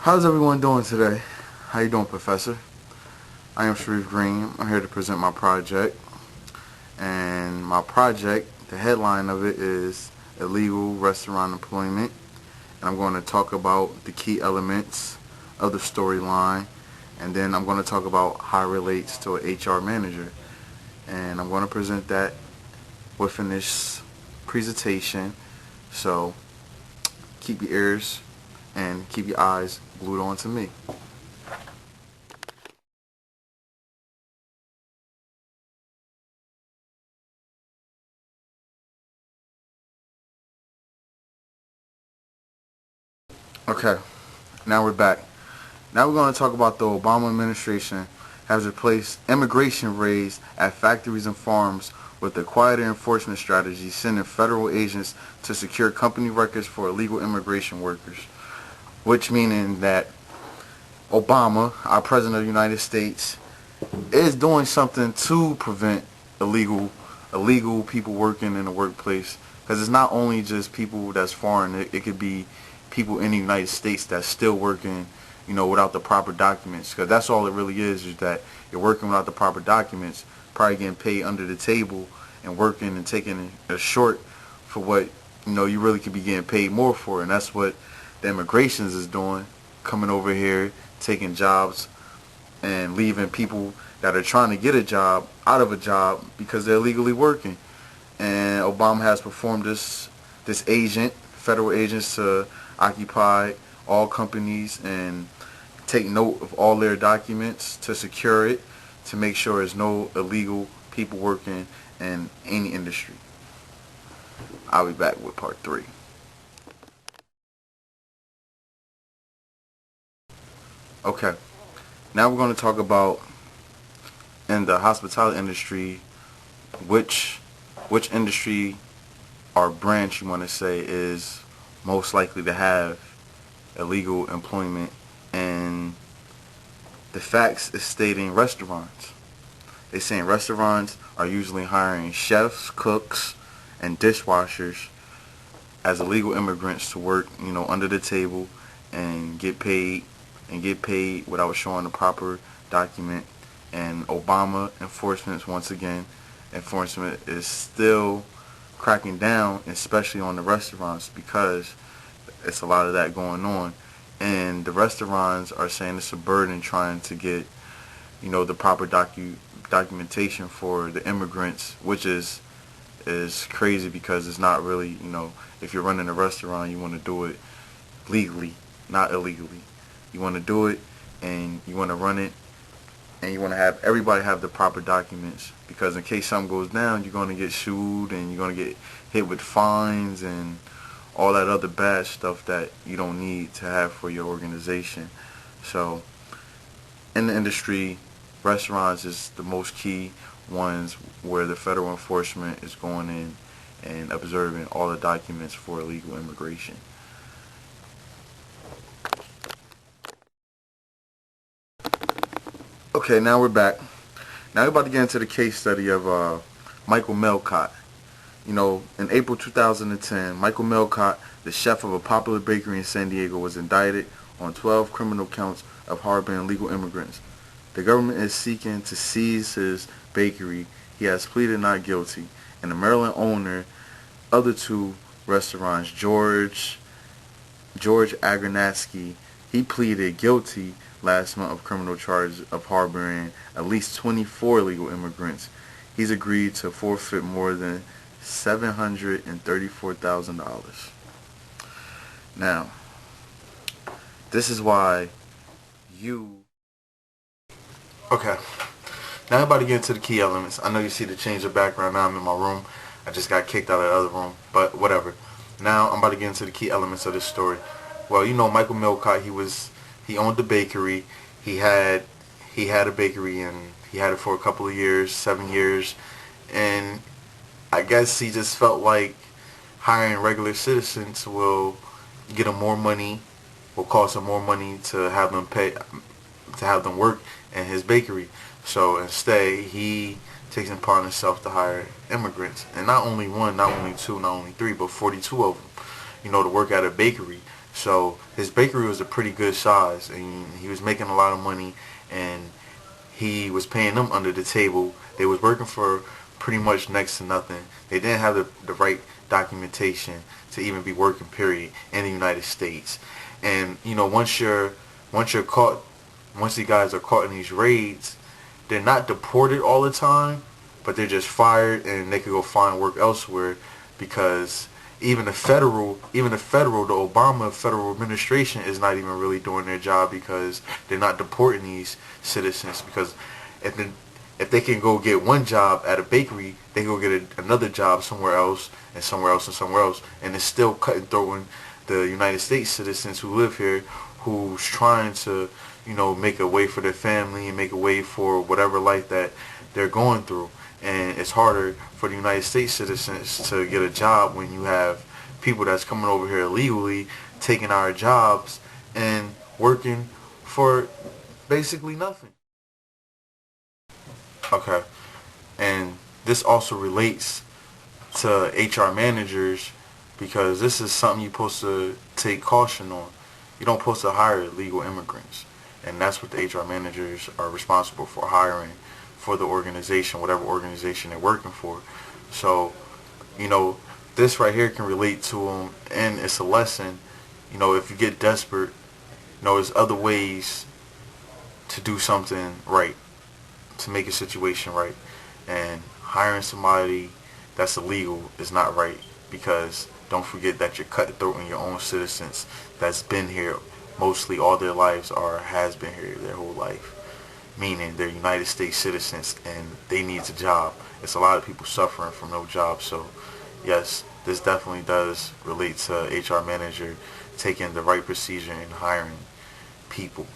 How's everyone doing today? How you doing, Professor? I am Sharif Green. I'm here to present my project. And my project, the headline of it is Illegal Restaurant Employment. And I'm going to talk about the key elements of the storyline. And then I'm going to talk about how it relates to an HR manager. And I'm going to present that within this presentation. So keep your ears and keep your eyes glued on to me. Okay, now we're back. Now we're going to talk about the Obama administration has replaced immigration raids at factories and farms with a quieter enforcement strategy, sending federal agents to secure company records for illegal immigration workers, which meaning that Obama, our president of the United States, is doing something to prevent illegal people working in the workplace, because it's not only just people that's foreign. It could be people in the United States that's still working, without the proper documents, because that's all it really is that you're working without the proper documents, probably getting paid under the table and working and taking a short for what, you really could be getting paid more for. And that's what the immigrations is doing, coming over here, taking jobs and leaving people that are trying to get a job out of a job because they're illegally working. And Obama has performed this federal agents to occupy all companies and take note of all their documents to secure it, to make sure there's no illegal people working in any industry. I'll be back with part 3. Okay, now we're going to talk about, in the hospitality industry, which industry or branch you want to say is most likely to have illegal employment. And the facts is stating restaurants. They're saying restaurants are usually hiring chefs, cooks, and dishwashers as illegal immigrants to work, under the table and get paid without showing the proper document. And Obama enforcement is still cracking down, especially on the restaurants, because it's a lot of that going on. And the restaurants are saying it's a burden trying to get, the proper documentation for the immigrants, which is crazy, because it's not really, if you're running a restaurant, you want to do it legally, not illegally. You want to do it, and you want to run it, and you want to have everybody have the proper documents, because in case something goes down, you're going to get sued and you're going to get hit with fines and all that other bad stuff that you don't need to have for your organization. So in the industry, restaurants is the most key ones where the federal enforcement is going in and observing all the documents for illegal immigration. Okay, now we're back. Now we're about to get into the case study of Michael Melcott. In April 2010, Michael Melcott, the chef of a popular bakery in San Diego, was indicted on 12 criminal counts of harboring illegal immigrants. The government is seeking to seize his bakery. He has pleaded not guilty. And the Maryland owner of the 2 restaurants, George Agronatsky, he pleaded guilty last month of criminal charges of harboring at least 24 illegal immigrants. He's agreed to forfeit more than $734,000. Now, this is why Okay, now I'm about to get into the key elements. I know you see the change of background. Now I'm in my room. I just got kicked out of the other room, but whatever. Now I'm about to get into the key elements of this story. Well, Michael Melcott, he owned the bakery. He had a bakery, and he had it for a couple of years, 7 years, and I guess he just felt like hiring regular citizens will get him more money, will cost him more money to have them work in his bakery. So instead, he takes it upon himself to hire immigrants, and not only one, not only two, not only three, but 42 of them. to work at a bakery. So his bakery was a pretty good size, and he was making a lot of money, and he was paying them under the table. They was working for pretty much next to nothing. They didn't have the right documentation to even be working, period, in the United States. And once you're caught, once these guys are caught in these raids, they're not deported all the time, but they're just fired and they could go find work elsewhere, because the Obama federal administration is not even really doing their job, because they're not deporting these citizens. Because if they can go get one job at a bakery, they can go get another job somewhere else, and somewhere else, and somewhere else, and it's still cutting through the United States citizens who live here, who's trying to make a way for their family and make a way for whatever life that they're going through. And it's harder for the United States citizens to get a job when you have people that's coming over here illegally, taking our jobs and working for basically nothing. Okay. And this also relates to HR managers, because this is something you're supposed to take caution on. You don't supposed to hire illegal immigrants. And that's what the HR managers are responsible for, hiring for the organization, whatever organization they're working for. So, this right here can relate to them, and it's a lesson. If you get desperate, there's other ways to do something right, to make a situation right. And hiring somebody that's illegal is not right, because don't forget that you're cutthroating your own citizens that's been here mostly all their lives, or has been here their whole life, meaning they're United States citizens and they need a job. It's a lot of people suffering from no job. So yes, this definitely does relate to HR manager taking the right procedure in hiring people.